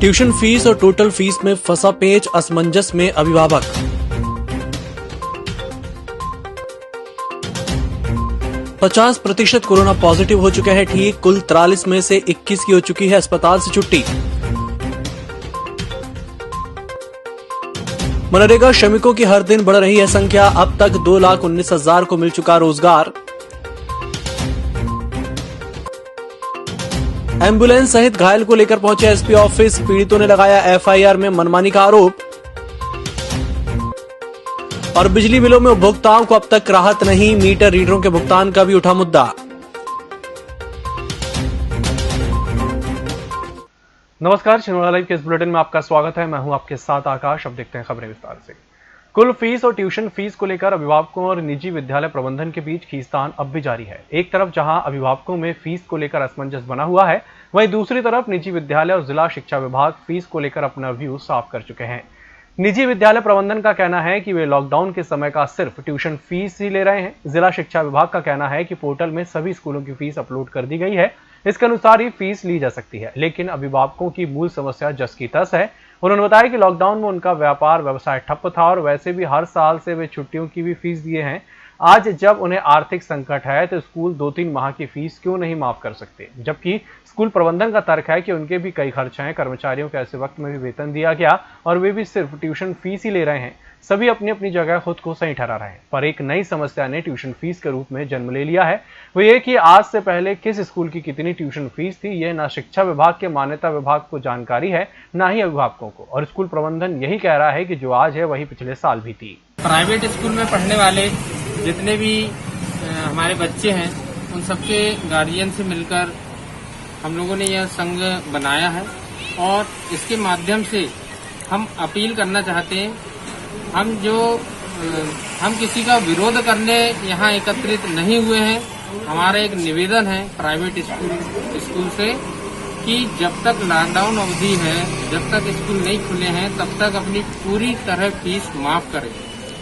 Tuition fees और total fees में फंसा पेच, असमंजस में अभिभावक। पचास % कोरोना पॉजिटिव हो चुके हैं ठीक, कुल 43 में से 21 की हो चुकी है अस्पताल से छुट्टी। मनरेगा श्रमिकों की हर दिन बढ़ रही है संख्या, अब तक 2,19,000 को मिल चुका रोजगार। एम्बुलेंस सहित घायल को लेकर पहुंचे एसपी ऑफिस, पीड़ितों ने लगाया एफआईआर में मनमानी का आरोप। और बिजली बिलों में उपभोक्ताओं को अब तक राहत नहीं, मीटर रीडरों के भुगतान का भी उठा मुद्दा। नमस्कार, छिंदवाड़ा लाइव के इस बुलेटिन में आपका स्वागत है। मैं हूं आपके साथ आकाश। अब देखते हैं खबरें विस्तार से। कुल फीस और ट्यूशन फीस को लेकर अभिभावकों और निजी विद्यालय प्रबंधन के बीच खींचतान अब भी जारी है। एक तरफ जहां अभिभावकों में फीस को लेकर असमंजस बना हुआ है, वहीं दूसरी तरफ निजी विद्यालय और जिला शिक्षा विभाग फीस को लेकर अपना व्यू साफ कर चुके हैं। निजी विद्यालय प्रबंधन का कहना है कि वे लॉकडाउन के समय का सिर्फ ट्यूशन फीस ही ले रहे हैं। जिला शिक्षा विभाग का कहना है कि पोर्टल में सभी स्कूलों की फीस अपलोड कर दी गई है, इसके अनुसार ही फीस ली जा सकती है। लेकिन अभिभावकों की मूल समस्या जस की तस है। उन्होंने बताया कि लॉकडाउन में उनका व्यापार व्यवसाय ठप्प था और वैसे भी हर साल से वे छुट्टियों की भी फीस दिए हैं। आज जब उन्हें आर्थिक संकट है तो स्कूल 2-3 माह की फीस क्यों नहीं माफ कर सकते, जबकि स्कूल प्रबंधन का तर्क है कि उनके भी कई खर्च हैं। कर्मचारियों को ऐसे वक्त में भी वेतन दिया गया और वे भी सिर्फ ट्यूशन फीस ही ले रहे हैं। सभी अपनी अपनी जगह खुद को सही ठहरा रहे हैं, पर एक नई समस्या ने ट्यूशन फीस के रूप में जन्म ले लिया है। वो ये कि आज से पहले किस स्कूल की कितनी ट्यूशन फीस थी, ये ना शिक्षा विभाग के मान्यता विभाग को जानकारी है, ना ही अभिभावकों को। और स्कूल प्रबंधन यही कह रहा है कि जो आज है वही पिछले साल भी थी। प्राइवेट स्कूल में पढ़ने वाले जितने भी हमारे बच्चे हैं, उन सबके गार्जियन से मिलकर हम लोगों ने यह संघ बनाया है और इसके माध्यम से हम अपील करना चाहते हैं। हम किसी का विरोध करने यहाँ एकत्रित नहीं हुए हैं। हमारा एक निवेदन है प्राइवेट स्कूल से कि जब तक लॉकडाउन अवधि है, जब तक स्कूल नहीं खुले हैं, तब तक अपनी पूरी तरह फीस माफ करें,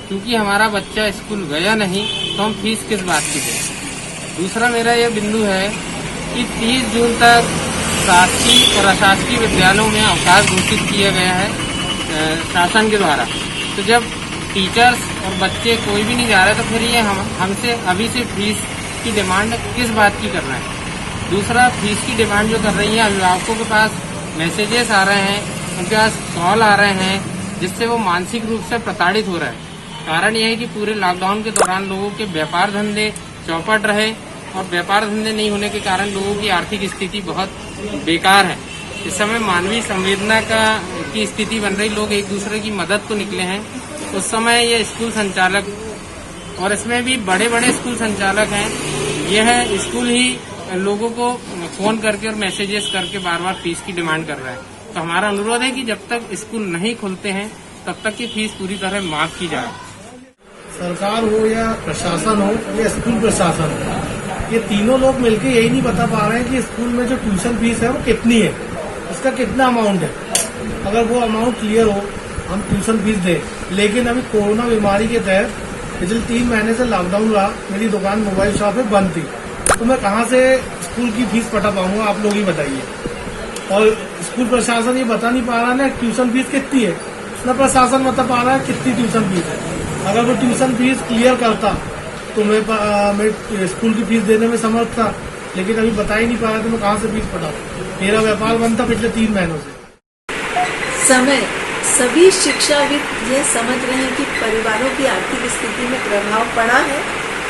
क्योंकि हमारा बच्चा स्कूल गया नहीं तो हम फीस किस बात की दें। दूसरा मेरा यह बिंदु है कि 30 जून तक शासकीय और अशासकीय विद्यालयों में अवकाश घोषित किया गया है शासन के द्वारा। तो जब टीचर्स और बच्चे कोई भी नहीं जा रहे तो फिर ये हमसे अभी से फीस की डिमांड किस बात की कर रहे हैं। दूसरा, फीस की डिमांड जो कर रही है, अभिभावकों के पास मैसेजेस आ रहे हैं, उनके पास कॉल आ रहे हैं, जिससे वो मानसिक रूप से प्रताड़ित हो रहे हैं। कारण यह है कि पूरे लॉकडाउन के दौरान लोगों के व्यापार धंधे चौपट रहे और व्यापार धंधे नहीं होने के कारण लोगों की आर्थिक स्थिति बहुत बेकार है। इस समय मानवीय संवेदना की स्थिति बन रही, लोग एक दूसरे की मदद को निकले हैं। उस समय ये स्कूल संचालक, और इसमें भी बड़े बड़े स्कूल संचालक हैं, यह स्कूल ही लोगों को फोन करके और मैसेजेस करके बार बार फीस की डिमांड कर रहा है। तो हमारा अनुरोध है कि जब तक स्कूल नहीं खुलते हैं तब तक की फीस पूरी तरह माफ की जाए। सरकार हो या प्रशासन हो या स्कूल प्रशासन हो, ये तीनों लोग मिलकर यही नहीं बता पा रहे हैं कि स्कूल में जो ट्यूशन फीस है वो कितनी है, उसका कितना अमाउंट है। अगर वो अमाउंट क्लियर हो, हम ट्यूशन फीस दें। लेकिन अभी कोरोना बीमारी के तहत पिछले 3 महीने से लॉकडाउन रहा, मेरी दुकान मोबाइल शॉप है बंद थी, तो मैं कहाँ से स्कूल की फीस पटा पाऊंगा, आप लोग ही बताइए। और स्कूल प्रशासन ये बता नहीं पा रहा ना ट्यूशन फीस कितनी है, न प्रशासन बता पा रहा है कितनी ट्यूशन फीस है। अगर वो ट्यूशन फीस क्लियर करता तो मैं स्कूल की फीस देने में समर्थ था, लेकिन अभी बता ही नहीं पा रहा तो मैं कहाँ से फीस पटाऊं। मेरा व्यापार बंद था पिछले 3 महीनों से। समय सभी शिक्षाविद यह समझ रहे हैं कि परिवारों की आर्थिक स्थिति में प्रभाव पड़ा है।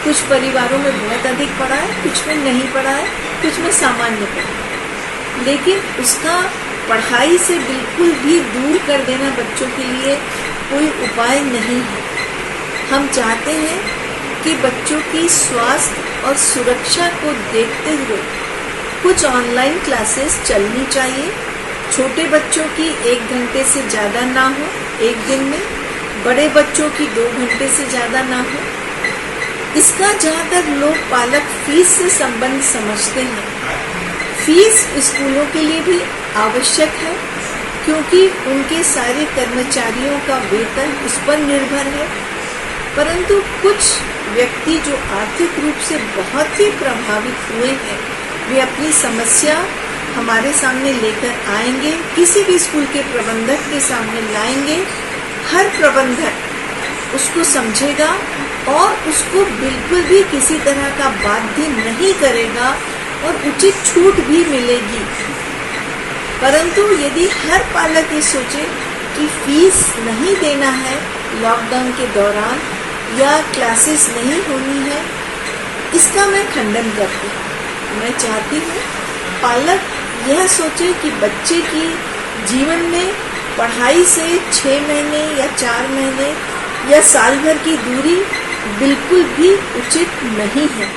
कुछ परिवारों में बहुत अधिक पड़ा है, कुछ में नहीं पड़ा है, कुछ में सामान्य पड़ा है। लेकिन उसका पढ़ाई से बिल्कुल भी दूर कर देना बच्चों के लिए कोई उपाय नहीं है। हम चाहते हैं कि बच्चों की स्वास्थ्य और सुरक्षा को देखते हुए कुछ ऑनलाइन क्लासेस चलनी चाहिए। छोटे बच्चों की 1 घंटे से ज़्यादा ना हो एक दिन में, बड़े बच्चों की 2 घंटे से ज़्यादा ना हो। इसका जहाँ तक लोग पालक फीस से संबंध समझते हैं, फीस स्कूलों के लिए भी आवश्यक है, क्योंकि उनके सारे कर्मचारियों का वेतन उस पर निर्भर है। परंतु कुछ व्यक्ति जो आर्थिक रूप से बहुत ही प्रभावित हुए हैं, वे अपनी समस्या हमारे सामने लेकर आएंगे, किसी भी स्कूल के प्रबंधक के सामने लाएंगे। हर प्रबंधक उसको समझेगा और उसको बिल्कुल भी किसी तरह का बाध्य नहीं करेगा और उचित छूट भी मिलेगी। परंतु यदि हर पालक ये सोचे कि फीस नहीं देना है लॉकडाउन के दौरान या क्लासेस नहीं होनी है, इसका मैं खंडन करती हूँ। मैं चाहती हूँ पालक यह सोचे कि बच्चे की जीवन में पढ़ाई से 6 महीने या 4 महीने या साल भर की दूरी बिल्कुल भी उचित नहीं है।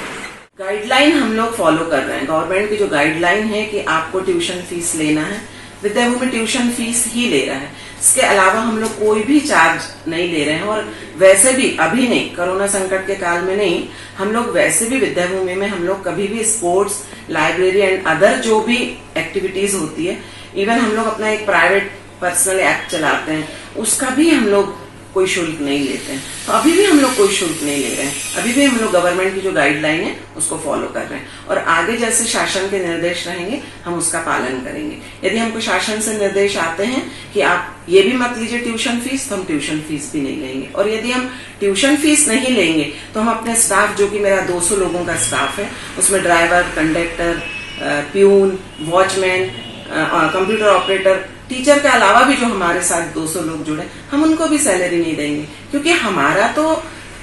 गाइडलाइन हम लोग फॉलो कर रहे हैं। गवर्नमेंट की जो गाइडलाइन है कि आपको ट्यूशन फीस लेना है, विद्याभूमि ट्यूशन फीस ही ले रहा है। इसके अलावा हम लोग कोई भी चार्ज नहीं ले रहे हैं। और वैसे भी अभी नहीं, कोरोना संकट के काल में नहीं, हम लोग वैसे भी विद्याभूमि में हम लोग कभी भी स्पोर्ट्स, लाइब्रेरी एंड अदर जो भी एक्टिविटीज होती है, इवन हम लोग अपना एक प्राइवेट पर्सनल ऐप चलाते हैं, उसका भी हम लोग कोई शुल्क नहीं लेते हैं। तो अभी भी हम लोग कोई शुल्क नहीं ले रहे हैं। अभी भी हम लोग गवर्नमेंट की जो गाइडलाइन है उसको फॉलो कर रहे हैं और आगे जैसे शासन के निर्देश रहेंगे हम उसका पालन करेंगे। यदि हमको शासन से निर्देश आते हैं कि आप ये भी मत लीजिए ट्यूशन फीस, तो हम ट्यूशन फीस भी नहीं लेंगे। और यदि हम ट्यूशन फीस नहीं लेंगे तो हम अपने स्टाफ, जो कि मेरा 200 लोगों का स्टाफ है, उसमें driver, conductor, peon, watchman, computer operator, teacher के अलावा भी जो हमारे साथ 200 लोग जुड़े, हम उनको भी सैलरी नहीं देंगे। क्योंकि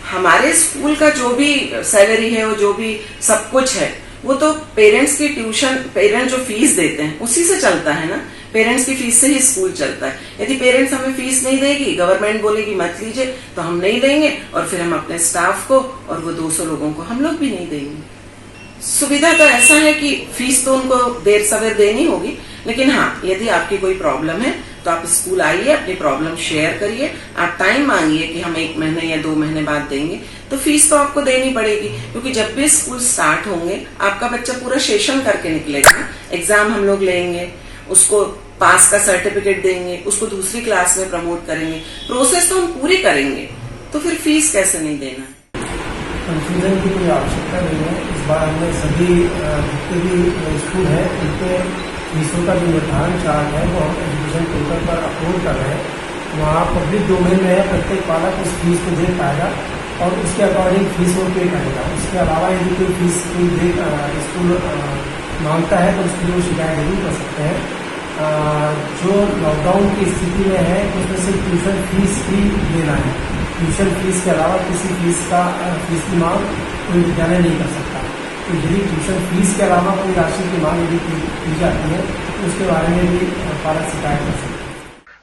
हमारे स्कूल का जो भी सैलरी है, वो जो भी सब कुछ है, वो तो पेरेंट्स की पेरेंट्स जो फीस देते हैं उसी से चलता है ना। पेरेंट्स की फीस से ही स्कूल चलता है। यदि पेरेंट्स हमें फीस नहीं देगी, गवर्नमेंट बोलेगी मत लीजिए, तो हम नहीं देंगे और फिर हम अपने स्टाफ को और वो 200 लोगों को हम लोग भी नहीं देंगे। सुविधा तो ऐसा है कि फीस तो उनको देर सवेर देनी होगी, लेकिन हाँ, यदि आपकी कोई प्रॉब्लम है तो आप स्कूल आइए, अपनी प्रॉब्लम शेयर करिए, आप टाइम मांगिए कि हम 1 महीने या 2 महीने बाद देंगे, तो फीस तो आपको देनी पड़ेगी। क्योंकि जब भी स्कूल स्टार्ट होंगे आपका बच्चा पूरा सेशन करके निकलेगा। एग्जाम हम लोग लेंगे, उसको पास का सर्टिफिकेट देंगे, उसको दूसरी क्लास में प्रमोट करेंगे, प्रोसेस तो हम पूरी करेंगे, तो फिर फीस कैसे नहीं देना। कंफ्यूजन की कोई आवश्यकता नहीं है। इस बार हमने सभी जितने भी स्कूल हैं उनके फीसों का जो निर्धारण चार्ट है वो हम एजुकेशन पोर्टल पर अपलोड कर रहे हैं। वहाँ पब्लिक डोमेन में है, प्रत्येक पालक उस फीस को देख पाएगा और उसके अकॉर्डिंग फीस वो पे करेगा। उसके अलावा यदि कोई फीस कोई स्कूल मांगता है तो उसके लिए शिकायत जरूर कर सकते हैं। जो लॉकडाउन की स्थिति में है उसमें सिर्फ ट्यूशन फीस ही देना है। ट्यूशन फीस के अलावा किसी फीस की मांग कोई विद्यालय नहीं कर सकता। तो यदि ट्यूशन फीस के अलावा कोई राशि की मांग यदि की जाती है तो उसके बारे में भी पालक शिकायत कर सकते हैं।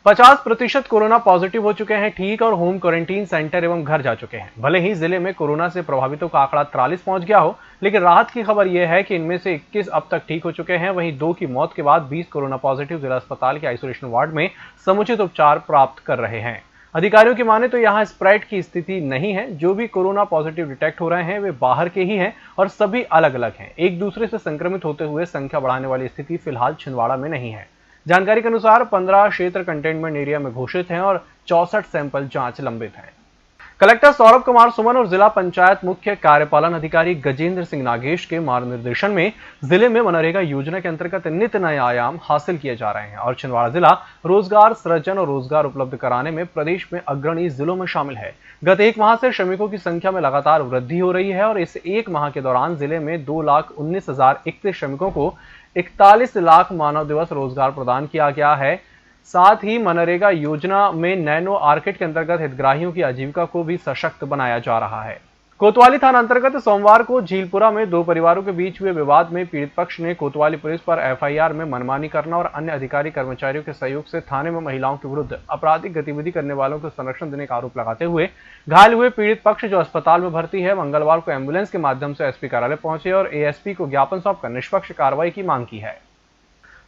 50% कोरोना पॉजिटिव हो चुके हैं ठीक और होम क्वारंटीन सेंटर एवं घर जा चुके हैं। भले ही जिले में कोरोना से प्रभावितों का आंकड़ा 43 पहुंच गया हो, लेकिन राहत की खबर यह है कि इनमें से 21 अब तक ठीक हो चुके हैं। वहीं 2 की मौत के बाद 20 कोरोना पॉजिटिव जिला अस्पताल के आइसोलेशन वार्ड में समुचित उपचार प्राप्त कर रहे हैं। अधिकारियों की माने तो यहां स्प्रेड की स्थिति नहीं है। जो भी कोरोना पॉजिटिव डिटेक्ट हो रहे हैं वे बाहर के ही हैं और सभी अलग अलग हैं। एक दूसरे से संक्रमित होते हुए संख्या बढ़ाने वाली स्थिति फिलहाल छिंदवाड़ा में नहीं है। जानकारी के अनुसार 15 क्षेत्र कंटेनमेंट एरिया में घोषित हैं और 64 सैंपल जांच लंबित हैं। कलेक्टर सौरभ कुमार सुमन और जिला पंचायत मुख्य कार्यपालन अधिकारी गजेंद्र सिंह नागेश के मार्गदर्शन में जिले में मनरेगा योजना के अंतर्गत नित्य नए आयाम हासिल किए जा रहे हैं और छिंदवाड़ा जिला रोजगार सृजन और रोजगार उपलब्ध कराने में प्रदेश में अग्रणी जिलों में शामिल है। गत 1 माह से श्रमिकों की संख्या में लगातार वृद्धि हो रही है और इस 1 माह के दौरान जिले में 2,19,031 श्रमिकों को 41 लाख मानव दिवस रोजगार प्रदान किया गया है। साथ ही मनरेगा योजना में नैनो आर्किड के अंतर्गत हितग्राहियों की आजीविका को भी सशक्त बनाया जा रहा है। कोतवाली थाना अंतर्गत सोमवार को झीलपुरा में 2 परिवारों के बीच हुए विवाद में पीड़ित पक्ष ने कोतवाली पुलिस पर एफआईआर में मनमानी करना और अन्य अधिकारी कर्मचारियों के सहयोग से थाने में महिलाओं के विरुद्ध आपराधिक गतिविधि करने वालों को संरक्षण देने का आरोप लगाते हुए घायल हुए पीड़ित पक्ष जो अस्पताल में भर्ती है, मंगलवार को एम्बुलेंस के माध्यम से एसपी कार्यालय पहुंचे और एएसपी को ज्ञापन सौंपकर निष्पक्ष कार्रवाई की मांग की है।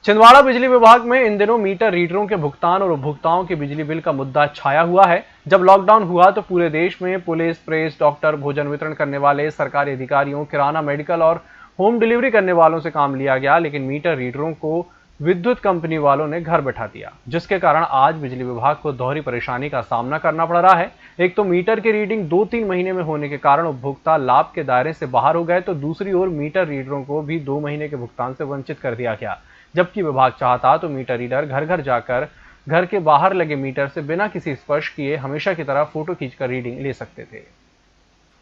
छिंदवाड़ा बिजली विभाग में इन दिनों मीटर रीडरों के भुगतान और उपभोक्ताओं के बिजली बिल का मुद्दा छाया हुआ है। जब लॉकडाउन हुआ तो पूरे देश में पुलिस, प्रेस, डॉक्टर, भोजन वितरण करने वाले सरकारी अधिकारियों, किराना, मेडिकल और होम डिलीवरी करने वालों से काम लिया गया, लेकिन मीटर रीडरों को विद्युत कंपनी वालों ने घर बैठा दिया, जिसके कारण आज बिजली विभाग को दोहरी परेशानी का सामना करना पड़ रहा है। एक तो मीटर की रीडिंग 2-3 महीने में होने के कारण उपभोक्ता लाभ के दायरे से बाहर हो गए, तो दूसरी ओर मीटर रीडरों को भी 2 महीने के भुगतान से वंचित कर दिया गया। जबकि विभाग चाहता तो मीटर रीडर घर घर जाकर घर के बाहर लगे मीटर से बिना किसी स्पर्श किए हमेशा की तरह फोटो खींचकर रीडिंग ले सकते थे।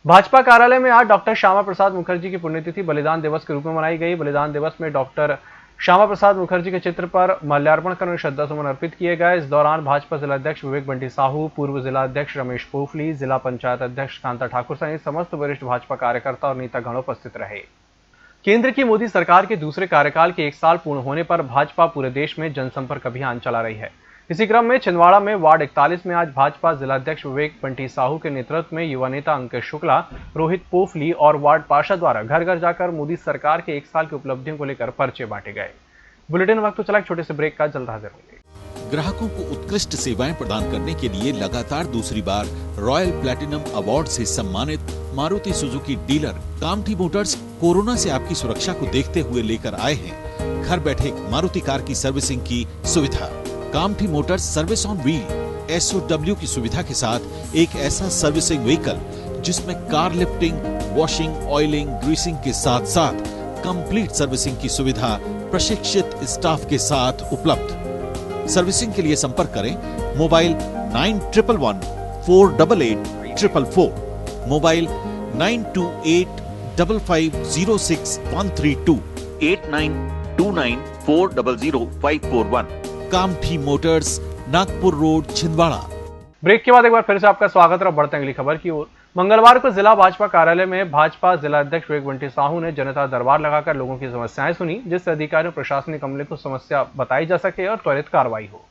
भाजपा कार्यालय में आज डॉक्टर श्यामा प्रसाद मुखर्जी की पुण्यतिथि बलिदान दिवस के रूप में मनाई गई। बलिदान दिवस में डॉक्टर श्यामा प्रसाद मुखर्जी के चित्र पर माल्यार्पण कर श्रद्धा सुमन अर्पित किए गए। इस दौरान भाजपा जिला अध्यक्ष विवेक बंटी साहू, पूर्व जिला अध्यक्ष रमेश पोफली, जिला पंचायत अध्यक्ष कांता ठाकुर सहित समस्त वरिष्ठ भाजपा कार्यकर्ता और नेतागण उपस्थित रहे। केंद्र की मोदी सरकार के दूसरे कार्यकाल के 1 साल पूर्ण होने पर भाजपा पूरे देश में जनसंपर्क अभियान चला रही है। इसी क्रम में छिंदवाड़ा में वार्ड 41 में आज भाजपा जिलाध्यक्ष विवेक बंटी साहू के नेतृत्व में युवा नेता अंकित शुक्ला, रोहित पोफली और वार्ड पार्षद द्वारा घर घर जाकर मोदी सरकार के 1 साल की उपलब्धियों को लेकर पर्चे बांटे गए। बुलेटिन वक्त तो चला एक छोटे से ब्रेक का, जल्द हाजिर होंगे। ग्राहकों को उत्कृष्ट सेवाएं प्रदान करने के लिए लगातार दूसरी बार रॉयल प्लैटिनम अवार्ड से सम्मानित Maruti Suzuki dealer Kamthi Motors corona से आपकी सुरक्षा को देखते हुए लेकर आए हैं घर बैठे मारुति कार की सर्विसिंग की सुविधा। Kamthi Motors service on wheel SOW की सुविधा के साथ एक ऐसा सर्विसिंग व्हीकल जिसमें car lifting, washing, oiling, greasing के साथ साथ कंप्लीट सर्विसिंग की सुविधा प्रशिक्षित स्टाफ के साथ उपलब्ध। सर्विसिंग के लिए संपर्क करें mobile 9111488444, mobile 9285506132, 8929400541। Kamthi motors, Nagpur road, Chhindwara. Break के बाद एक बार फिर से आपका स्वागत है। बढ़ते हैं अगली खबर की ओर। मंगलवार को जिला भाजपा कार्यालय में भाजपा जिला अध्यक्ष विवेक बंटी साहू ने जनता दरबार लगाकर लोगों की समस्याएं सुनी, जिससे अधिकारियों प्रशासनिक अमले को समस्या बताई जा सके और त्वरित कार्रवाई हो।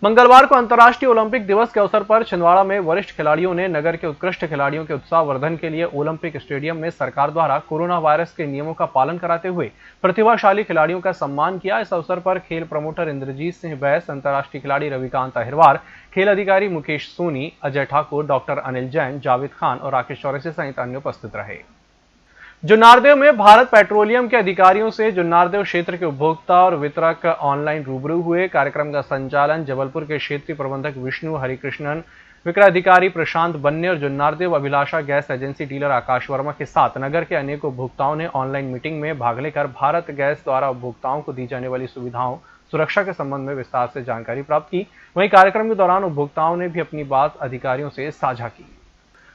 मंगलवार को अंतर्राष्ट्रीय ओलंपिक दिवस के अवसर पर छिंदवाड़ा में वरिष्ठ खिलाड़ियों ने नगर के उत्कृष्ट खिलाड़ियों के उत्साहवर्धन के लिए ओलंपिक स्टेडियम में सरकार द्वारा कोरोना वायरस के नियमों का पालन कराते हुए प्रतिभाशाली खिलाड़ियों का सम्मान किया। इस अवसर पर खेल प्रमोटर इंद्रजीत सिंह बैस, अंतर्राष्ट्रीय खिलाड़ी रविकांत अहिरवार, खेल अधिकारी मुकेश सोनी, अजय ठाकुर, डॉक्टर अनिल जैन, जावेद खान और राकेश चौरसिया सहित अन्य उपस्थित रहे। जुन्नारदेव में भारत पेट्रोलियम के अधिकारियों से जुन्नारदेव क्षेत्र के उपभोक्ता और वितरक ऑनलाइन रूबरू हुए। कार्यक्रम का संचालन जबलपुर के क्षेत्रीय प्रबंधक विष्णु हरिकृष्णन, विक्रय अधिकारी प्रशांत बन्ने और जुन्नारदेव अभिलाषा गैस एजेंसी डीलर आकाश वर्मा के साथ नगर के अनेक उपभोक्ताओं ने ऑनलाइन मीटिंग में भाग लेकर भारत गैस द्वारा उपभोक्ताओं को दी जाने वाली सुविधाओं, सुरक्षा के संबंध में विस्तार से जानकारी प्राप्त की। वहीं कार्यक्रम के दौरान उपभोक्ताओं ने भी अपनी बात अधिकारियों से साझा की।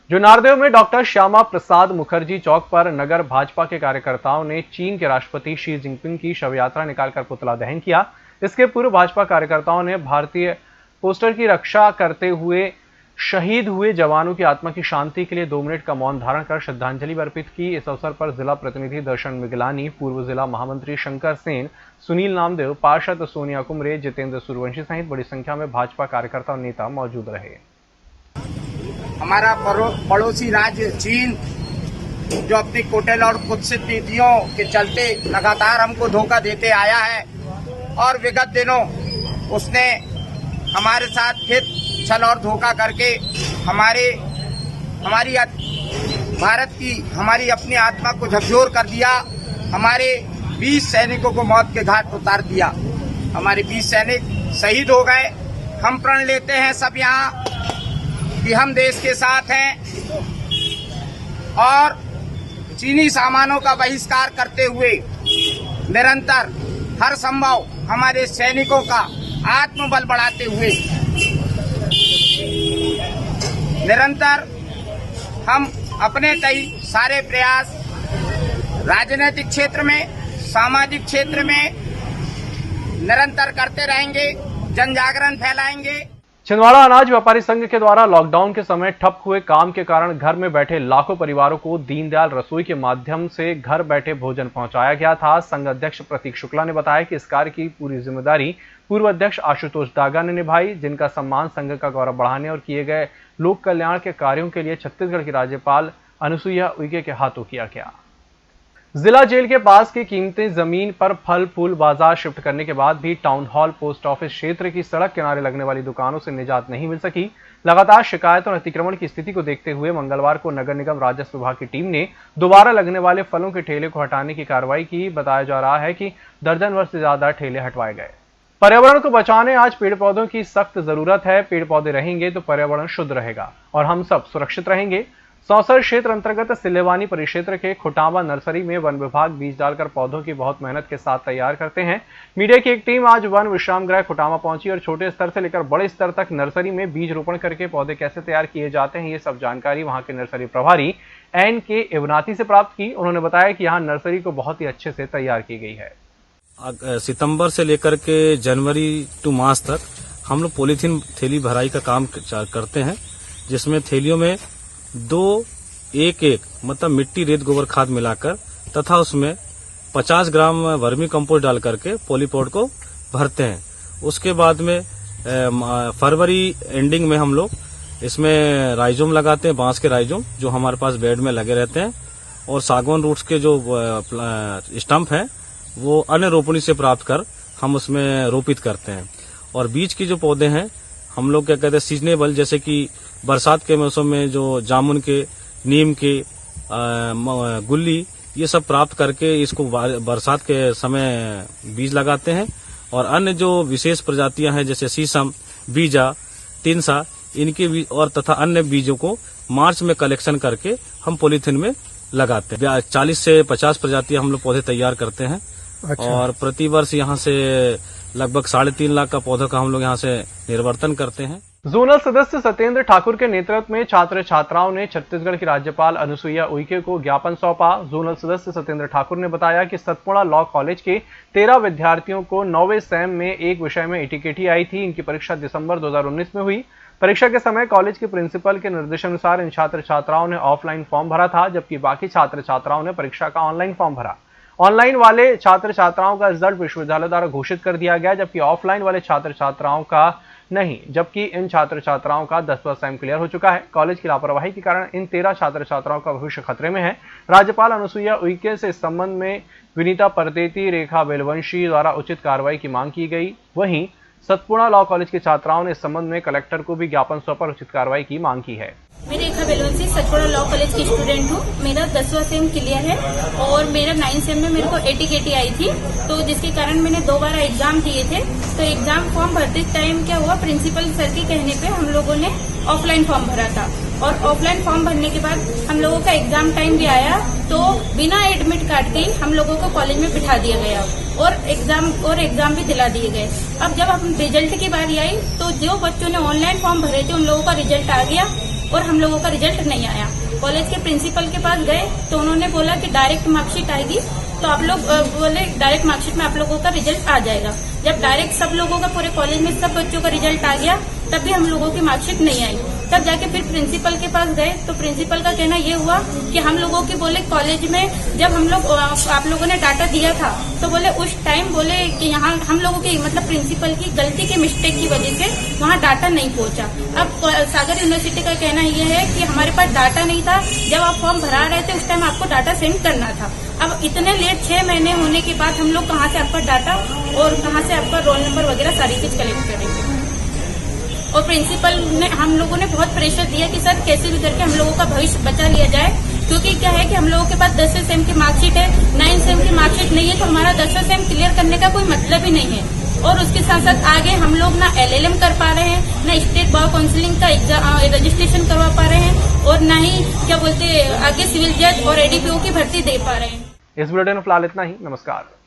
जुन्नारदेव में डॉक्टर श्यामा प्रसाद मुखर्जी चौक पर नगर भाजपा के कार्यकर्ताओं ने चीन के राष्ट्रपति शी जिनपिंग की शव यात्रा निकालकर पुतला दहन किया। इसके पूर्व भाजपा कार्यकर्ताओं ने भारतीय पोस्टर की रक्षा करते हुए शहीद हुए जवानों की आत्मा की शांति के लिए 2 मिनट का मौन धारण कर श्रद्धांजलि अर्पित की। इस अवसर पर जिला प्रतिनिधि दर्शन मिगलानी, पूर्व जिला महामंत्री शंकर सेन, सुनील नामदेव, पार्षद सोनिया कुमरे, जितेंद्र सूर्यवंशी सहित बड़ी संख्या में भाजपा कार्यकर्ता और नेता मौजूद रहे। हमारा पड़ोसी राज्य चीन जो अपनी कुटिल और कुत्सित नीतियों के चलते लगातार हमको धोखा देते आया है और विगत दिनों उसने हमारे साथ फिर छल और धोखा करके हमारी भारत की हमारी अपनी आत्मा को झकझोर कर दिया। हमारे 20 सैनिकों को मौत के घाट उतार दिया। हमारे 20 सैनिक शहीद हो गए। हम प्रण लेते हैं सब यहाँ कि हम देश के साथ हैं और चीनी सामानों का बहिष्कार करते हुए निरंतर हर संभव हमारे सैनिकों का आत्मबल बढ़ाते हुए निरंतर हम अपने कई सारे प्रयास राजनीतिक क्षेत्र में, सामाजिक क्षेत्र में निरंतर करते रहेंगे, जन जागरण फैलाएंगे। छिंदवाड़ा अनाज व्यापारी संघ के द्वारा लॉकडाउन के समय ठप हुए काम के कारण घर में बैठे लाखों परिवारों को दीनदयाल रसोई के माध्यम से घर बैठे भोजन पहुंचाया गया था। संघ अध्यक्ष प्रतीक शुक्ला ने बताया कि इस कार्य की पूरी जिम्मेदारी पूर्व अध्यक्ष आशुतोष दागा ने निभाई, जिनका सम्मान संघ का गौरव बढ़ाने और किए गए लोक कल्याण के कार्यों के लिए छत्तीसगढ़ की राज्यपाल अनुसुईया उइके के हाथों किया गया। जिला जेल के पास की कीमती जमीन पर फल फूल बाजार शिफ्ट करने के बाद भी टाउन हॉल पोस्ट ऑफिस क्षेत्र की सड़क किनारे लगने वाली दुकानों से निजात नहीं मिल सकी। लगातार शिकायत और अतिक्रमण की स्थिति को देखते हुए मंगलवार को नगर निगम राजस्व विभाग की टीम ने दोबारा लगने वाले फलों के ठेले को हटाने की कार्रवाई की। बताया जा रहा है कि दर्जन भर से ज्यादा ठेले हटवाए गए। पर्यावरण को बचाने आज पेड़ पौधों की सख्त जरूरत है। पेड़ पौधे रहेंगे तो पर्यावरण शुद्ध रहेगा और हम सब सुरक्षित रहेंगे। सौंसर क्षेत्र अंतर्गत सिलेवानी परिक्षेत्र के खुटावा नर्सरी में वन विभाग बीज डालकर पौधों की बहुत मेहनत के साथ तैयार करते हैं। मीडिया की एक टीम आज वन विश्राम गृह खुटावा पहुंची और छोटे स्तर से लेकर बड़े स्तर तक नर्सरी में बीज रोपण करके पौधे कैसे तैयार किए जाते हैं, ये सब जानकारी वहां के नर्सरी प्रभारी NK एवनाती से प्राप्त की। उन्होंने बताया कि यहाँ नर्सरी को बहुत ही अच्छे से तैयार की गई है। सितंबर से लेकर के जनवरी टू मार्च तक हम लोग पॉलीथीन थैली भराई का काम करते हैं, जिसमें थैलियों में 2-1-1 मतलब मिट्टी रेत गोबर खाद मिलाकर तथा उसमें 50 ग्राम वर्मी कंपोस्ट डाल करके पॉलीपॉट को भरते हैं। उसके बाद में फरवरी एंडिंग में हम लोग इसमें राइजोम लगाते हैं, बांस के राइजोम जो हमारे पास बेड में लगे रहते हैं, और सागवान रूट्स के जो स्टंप हैं वो अन्य रोपणी से प्राप्त कर हम उसमें रोपित करते हैं। और बीज के जो पौधे हैं हम लोग क्या कहते हैं सीजनेबल, जैसे कि बरसात के मौसम में जो जामुन के, नीम के, गुल्ली, ये सब प्राप्त करके इसको बरसात के समय बीज लगाते हैं। और अन्य जो विशेष प्रजातियां हैं जैसे शीशम, बीजा, तिनसा, इनके भी और तथा अन्य बीजों को मार्च में कलेक्शन करके हम पॉलीथीन में लगाते हैं। 40 से 50 प्रजातियां हम लोग पौधे तैयार करते हैं। अच्छा। और प्रतिवर्ष यहाँ से लगभग 3.5 लाख का पौधा का हम लोग यहाँ से निर्वर्तन करते हैं। जोनल सदस्य सत्येंद्र ठाकुर के नेतृत्व में छात्र छात्राओं ने छत्तीसगढ़ की राज्यपाल अनुसुईया उइके को ज्ञापन सौंपा। जोनल सदस्य सत्येंद्र ठाकुर ने बताया कि सतपुड़ा लॉ कॉलेज के 13 विद्यार्थियों को 9वें सेम में एक विषय में एटीकेटी आई थी। इनकी परीक्षा दिसंबर 2019 में हुई। परीक्षा के समय कॉलेज के प्रिंसिपल के निर्देशानुसार इन छात्र छात्राओं ने ऑफलाइन फॉर्म भरा था, जबकि बाकी छात्र छात्राओं ने परीक्षा का ऑनलाइन फॉर्म भरा। ऑनलाइन वाले छात्र छात्राओं का रिजल्ट विश्वविद्यालय द्वारा घोषित कर दिया गया, जबकि ऑफलाइन वाले छात्र छात्राओं का नहीं। जबकि इन छात्र छात्राओं का 10वां सेम क्लियर हो चुका है। कॉलेज की लापरवाही के कारण इन 13 छात्र छात्राओं का भविष्य खतरे में है। राज्यपाल अनुसुईया उइके से इस संबंध में विनीता परदेती, रेखा बेलवंशी द्वारा उचित कार्रवाई की मांग की गई। वहीं सतपुड़ा लॉ कॉलेज के छात्राओं ने इस संबंध में कलेक्टर को भी ज्ञापन सौंपकर उचित कार्रवाई की मांग की है। मैं रेखा बेलवंशी सतपुड़ा लॉ कॉलेज की स्टूडेंट हूँ। मेरा 10वां सेम क्लियर है और मेरा 9 सेम में मेरे को एटीकेटी आई थी, तो जिसके कारण मैंने 2 बार एग्जाम दिए थे। तो एग्जाम फॉर्म भरते टाइम क्या हुआ, प्रिंसिपल सर के कहने पे हम लोगों ने ऑफलाइन फॉर्म भरा था और ऑफलाइन फॉर्म भरने के बाद हम लोगों का एग्जाम टाइम भी आया, तो बिना एडमिट कार्ड के हम लोगों को कॉलेज में बिठा दिया गया और एग्जाम भी दिला दिए गए। अब जब हम रिजल्ट की बारी आई तो जो बच्चों ने ऑनलाइन फॉर्म भरे थे उन लोगों का रिजल्ट आ गया और हम लोगों का रिजल्ट नहीं आया। कॉलेज के प्रिंसिपल के पास गए तो उन्होंने बोला कि डायरेक्ट मार्कशीट आएगी, तो आप लोग बोले डायरेक्ट मार्कशीट में आप लोगों का रिजल्ट आ जाएगा। जब डायरेक्ट सब लोगों का पूरे कॉलेज में सब बच्चों का रिजल्ट आ गया तब भी हम लोगों की मार्कशीट नहीं आई। तब जाके फिर प्रिंसिपल के पास गए तो प्रिंसिपल का कहना ये हुआ कि हम लोगों की बोले कॉलेज में जब आप लोगों ने डाटा दिया था तो बोले उस टाइम बोले कि यहाँ हम लोगों की मतलब प्रिंसिपल की गलती के मिस्टेक की वजह से वहाँ डाटा नहीं पहुँचा। अब सागर यूनिवर्सिटी का कहना ये है कि हमारे पास डाटा नहीं था, जब आप फॉर्म भरा रहे थे उस टाइम आपको डाटा सेंड करना था। अब इतने लेट 6 महीने होने के बाद हम लोग कहाँ से आपका डाटा और कहाँ से आपका रोल नंबर वगैरह सारी चीज कलेक्ट करेंगे। और प्रिंसिपल ने हम लोगों ने बहुत प्रेशर दिया कि सर कैसे भी करके हम लोगों का भविष्य बचा लिया जाए, क्योंकि क्या है कि हम लोगों के पास 10वें सेम की मार्कशीट है, 9 सेम की मार्कशीट नहीं है, तो हमारा 10वां सेम क्लियर करने का कोई मतलब ही नहीं है। और उसके साथ साथ आगे हम लोग ना LLM कर पा रहे हैं, ना स्टेट बार काउंसिलिंग का रजिस्ट्रेशन करवा पा रहे हैं और ना ही क्या बोलते आगे सिविल जज और ADPO की भर्ती दे पा रहे हैं। इस बुलेटिन में फिलहाल इतना ही। नमस्कार।